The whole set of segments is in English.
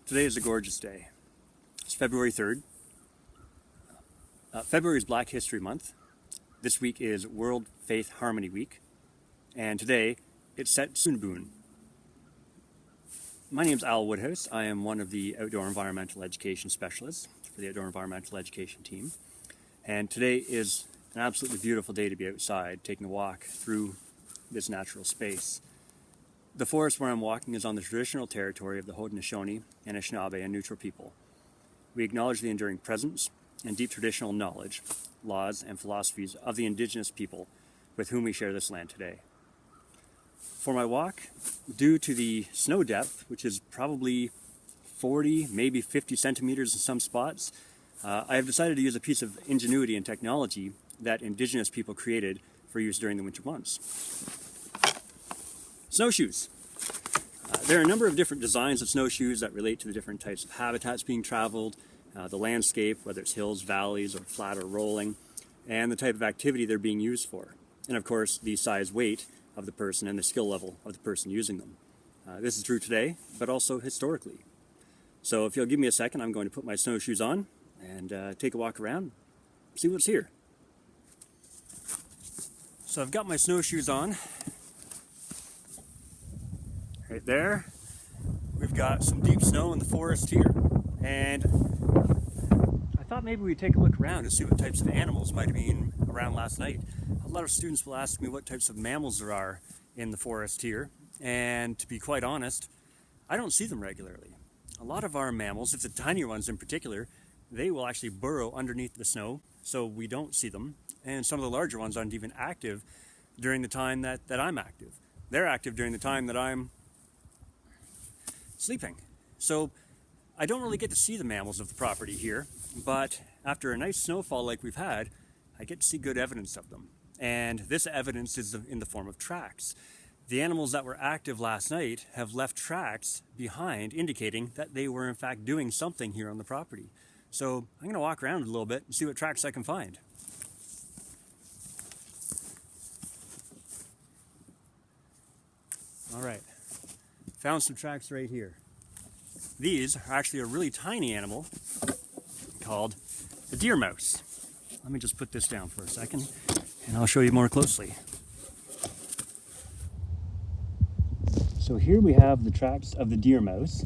Today is a gorgeous day. It's February 3rd. February is Black History Month. This week is World Faith Harmony Week. And today it's Set Sunboon. My name is Al Woodhouse. I am one of the outdoor environmental education specialists for the outdoor environmental education team. And today is an absolutely beautiful day to be outside, taking a walk through this natural space. The forest where I'm walking is on the traditional territory of the Haudenosaunee, Anishinaabe, and Neutral people. We acknowledge the enduring presence and deep traditional knowledge, laws, and philosophies of the Indigenous people with whom we share this land today. For my walk, due to the snow depth, which is probably 40, maybe 50 centimeters in some spots, I have decided to use a piece of ingenuity and technology that Indigenous people created for use during the winter months. Snowshoes. There are a number of different designs of snowshoes that relate to the different types of habitats being traveled, the landscape, whether it's hills, valleys, or flat or rolling, and the type of activity they're being used for. And of course, the size, weight of the person and the skill level of the person using them. This is true today, but also historically. So if you'll give me a second, I'm going to put my snowshoes on and take a walk around, see what's here. So I've got my snowshoes on. Right there, we've got some deep snow in the forest here, and I thought maybe we'd take a look around and see what types of animals might have been around last night. A lot of students will ask me what types of mammals there are in the forest here, and to be quite honest, I don't see them regularly. A lot of our mammals, if the tinier ones in particular, they will actually burrow underneath the snow, so we don't see them, and some of the larger ones aren't even active during the time that I'm active. They're active during the time that I'm sleeping. So I don't really get to see the mammals of the property here, but after a nice snowfall like we've had, I get to see good evidence of them. And this evidence is in the form of tracks. The animals that were active last night have left tracks behind, indicating that they were in fact doing something here on the property. So I'm going to walk around a little bit and see what tracks I can find. All right. Found some tracks right here. These are actually a really tiny animal called the deer mouse. Let me just put this down for a second and I'll show you more closely. So here we have the tracks of the deer mouse.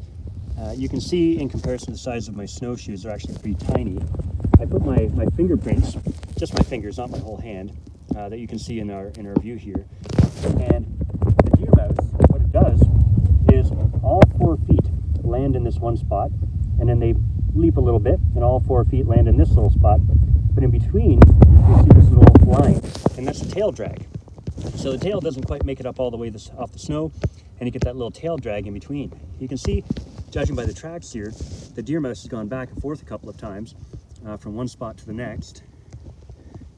You can see in comparison to the size of my snowshoes, they're actually pretty tiny. I put my fingerprints, just my fingers, not my whole hand, that you can see in our view here. And the deer mouse, what it does is all 4 feet land in this one spot, and then they leap a little bit, and all 4 feet land in this little spot. But in between, you see this little line, and that's the tail drag. So the tail doesn't quite make it up all the way off the snow, and you get that little tail drag in between. You can see, judging by the tracks here, the deer mouse has gone back and forth a couple of times from one spot to the next,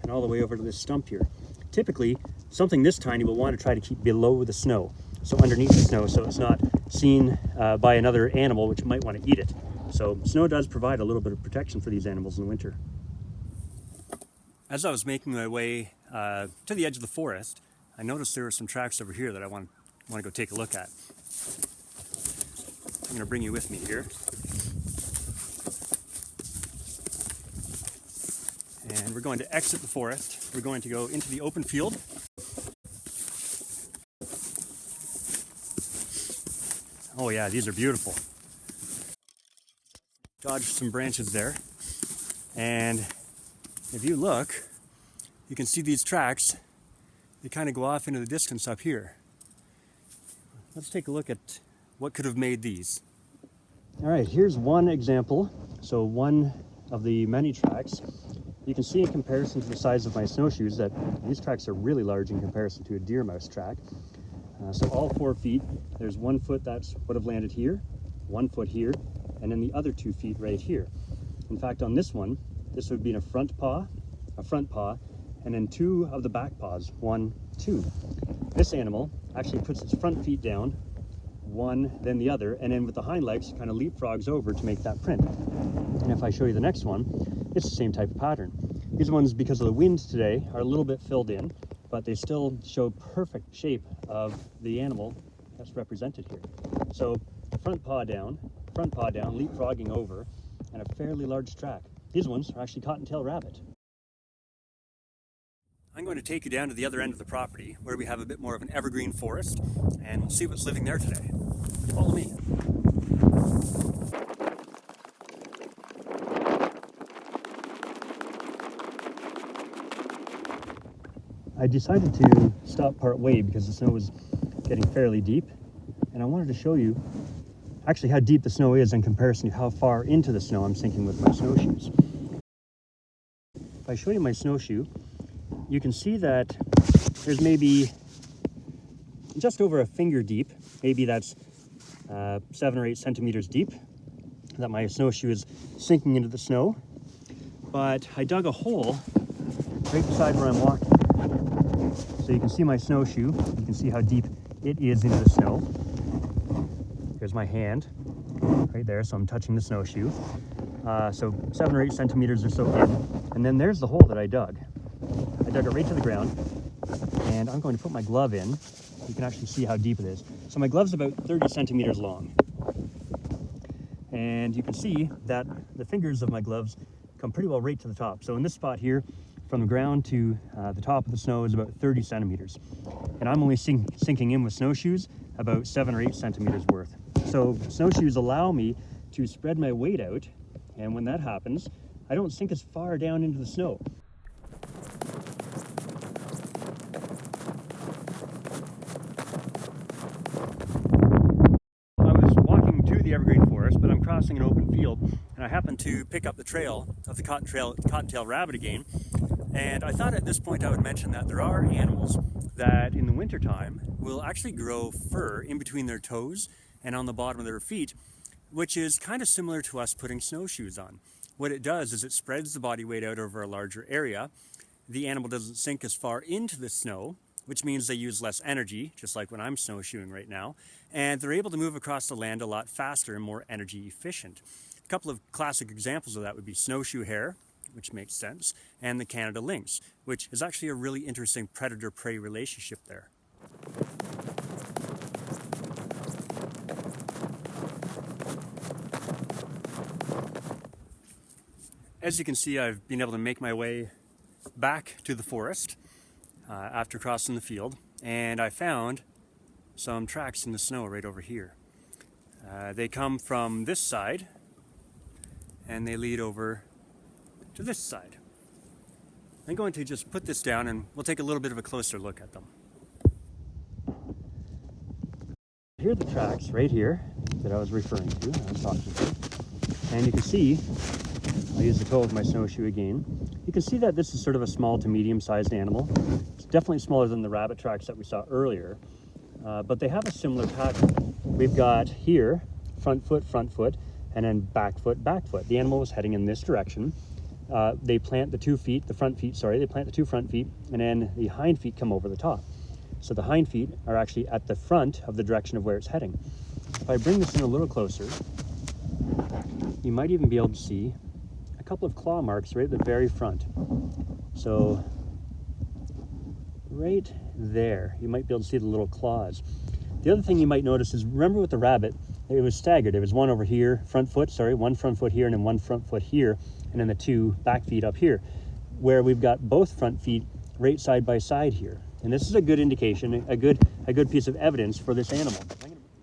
and all the way over to this stump here. Typically, something this tiny will want to try to keep below the snow, so underneath the snow, so it's not seen by another animal which might want to eat it. So snow does provide a little bit of protection for these animals in the winter. As I was making my way to the edge of the forest, I noticed there were some tracks over here that I want to go take a look at. I'm going to bring you with me here. And we're going to exit the forest. We're going to go into the open field. Oh yeah, these are beautiful. Dodged some branches there. And if you look, you can see these tracks. They kind of go off into the distance up here. Let's take a look at what could have made these. All right, here's one example. So one of the many tracks. You can see in comparison to the size of my snowshoes that these tracks are really large in comparison to a deer mouse track. So all 4 feet, there's 1 foot that's would have landed here, 1 foot here, and then the other 2 feet right here. In fact, on this one, this would be a front paw, and then 2 of the back paws, 1, 2. This animal actually puts its front feet down, one, then the other, and then with the hind legs kind of leapfrogs over to make that print. And if I show you the next one, it's the same type of pattern. These ones, because of the wind today, are a little bit filled in, but they still show perfect shape of the animal that's represented here. So front paw down, front paw down, leapfrogging over, and a fairly large track. These ones are actually Cottontail Rabbit. I'm going to take you down to the other end of the property where we have a bit more of an evergreen forest, and we'll see what's living there today. Follow me. I decided to stop part way because the snow was getting fairly deep, and I wanted to show you actually how deep the snow is in comparison to how far into the snow I'm sinking with my snowshoes. If I show you my snowshoe, you can see that there's maybe just over a finger deep, maybe that's 7 or 8 centimeters deep, that my snowshoe is sinking into the snow. But I dug a hole right beside where I'm walking. So you can see my snowshoe, you can see how deep it is into the snow. There's my hand right there, so I'm touching the snowshoe. So 7 or 8 centimeters or so in. And then there's the hole that I dug. I dug it right to the ground, and I'm going to put my glove in. You can actually see how deep it is. So my glove's about 30 centimeters long. And you can see that the fingers of my gloves come pretty well right to the top. So in this spot here, from the ground to the top of the snow is about 30 centimeters. And I'm only sinking in with snowshoes about 7 or 8 centimeters worth. So snowshoes allow me to spread my weight out, and when that happens, I don't sink as far down into the snow. I was walking to the evergreen forest, but I'm crossing an open field, and I happened to pick up the trail of the Cottontail Rabbit again. And I thought at this point I would mention that there are animals that in the wintertime will actually grow fur in between their toes and on the bottom of their feet, which is kind of similar to us putting snowshoes on. What it does is it spreads the body weight out over a larger area. The animal doesn't sink as far into the snow, which means they use less energy, just like when I'm snowshoeing right now, and they're able to move across the land a lot faster and more energy efficient. A couple of classic examples of that would be snowshoe hare, which makes sense, and the Canada lynx, which is actually a really interesting predator-prey relationship there. As you can see, I've been able to make my way back to the forest after crossing the field, and I found some tracks in the snow right over here. They come from this side, and they lead over to this side. I'm going to just put this down and we'll take a little bit of a closer look at them. Here are the tracks right here that I was referring to, I was talking to. And you can see, I'll use the toe of my snowshoe again. You can see that this is sort of a small to medium-sized animal. It's definitely smaller than the rabbit tracks that we saw earlier, but they have a similar pattern. We've got here, front foot, and then back foot, back foot. The animal was heading in this direction. They plant the 2 feet, they plant the 2 front feet, and then the hind feet come over the top. So the hind feet are actually at the front of the direction of where it's heading. If I bring this in a little closer, you might even be able to see a couple of claw marks right at the very front. So right there, you might be able to see the little claws. The other thing you might notice is, remember with the rabbit, it was staggered. There was one over here, one front foot here, and then one front foot here, and then the 2 back feet up here, where we've got both front feet right side by side here. And this is a good indication, a good piece of evidence for this animal.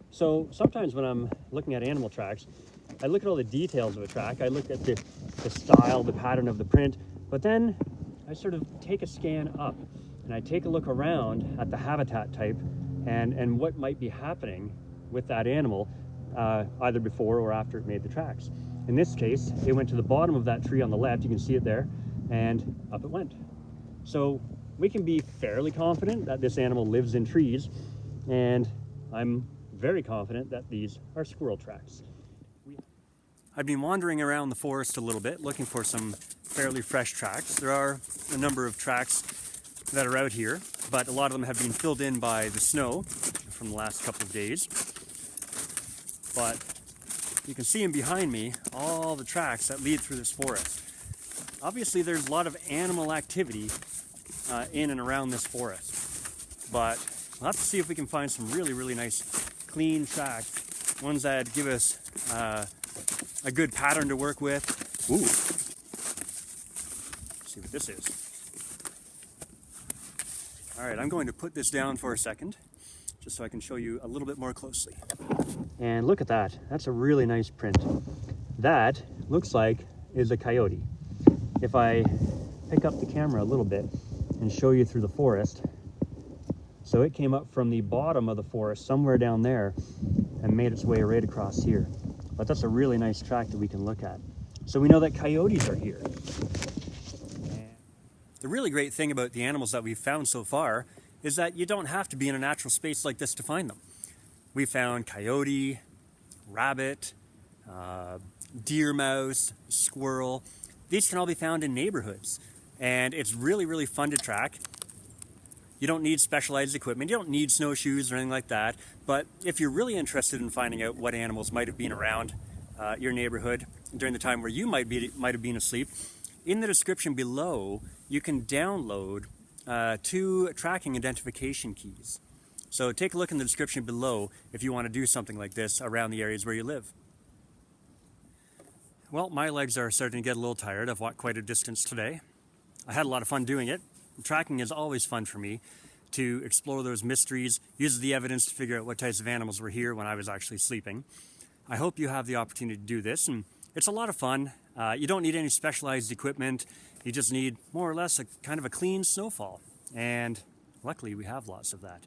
So sometimes when I'm looking at animal tracks, I look at all the details of a track. I look at the style, the pattern of the print, but then I sort of take a scan up and I take a look around at the habitat type and what might be happening with that animal either before or after it made the tracks. In this case, it went to the bottom of that tree on the left, you can see it there, and up it went. So we can be fairly confident that this animal lives in trees, and I'm very confident that these are squirrel tracks. I've been wandering around the forest a little bit looking for some fairly fresh tracks. There are a number of tracks that are out here, but a lot of them have been filled in by the snow from the last couple of days. But you can see them behind me, all the tracks that lead through this forest. Obviously there's a lot of animal activity in and around this forest, but we'll have to see if we can find some really nice clean tracks ones that give us a good pattern to work with. Ooh. Let's see what this is. All right, I'm going to put this down for a second, just so I can show you a little bit more closely. And look at that. That's a really nice print. That looks like is a coyote. If I pick up the camera a little bit and show you through the forest, so it came up from the bottom of the forest somewhere down there and made its way right across here. But that's a really nice track that we can look at. So we know that coyotes are here. The really great thing about the animals that we've found so far is that you don't have to be in a natural space like this to find them. We found coyote, rabbit, deer mouse, squirrel. These can all be found in neighborhoods, and it's really, really fun to track. You don't need specialized equipment, you don't need snowshoes or anything like that, but if you're really interested in finding out what animals might have been around your neighborhood during the time where you might have been asleep, in the description below, you can download 2 tracking identification keys. So take a look in the description below if you want to do something like this around the areas where you live. Well, my legs are starting to get a little tired. I've walked quite a distance today. I had a lot of fun doing it. Tracking is always fun for me, to explore those mysteries, use the evidence to figure out what types of animals were here when I was actually sleeping. I hope you have the opportunity to do this, and it's a lot of fun. You don't need any specialized equipment. You just need more or less a kind of a clean snowfall, and luckily we have lots of that.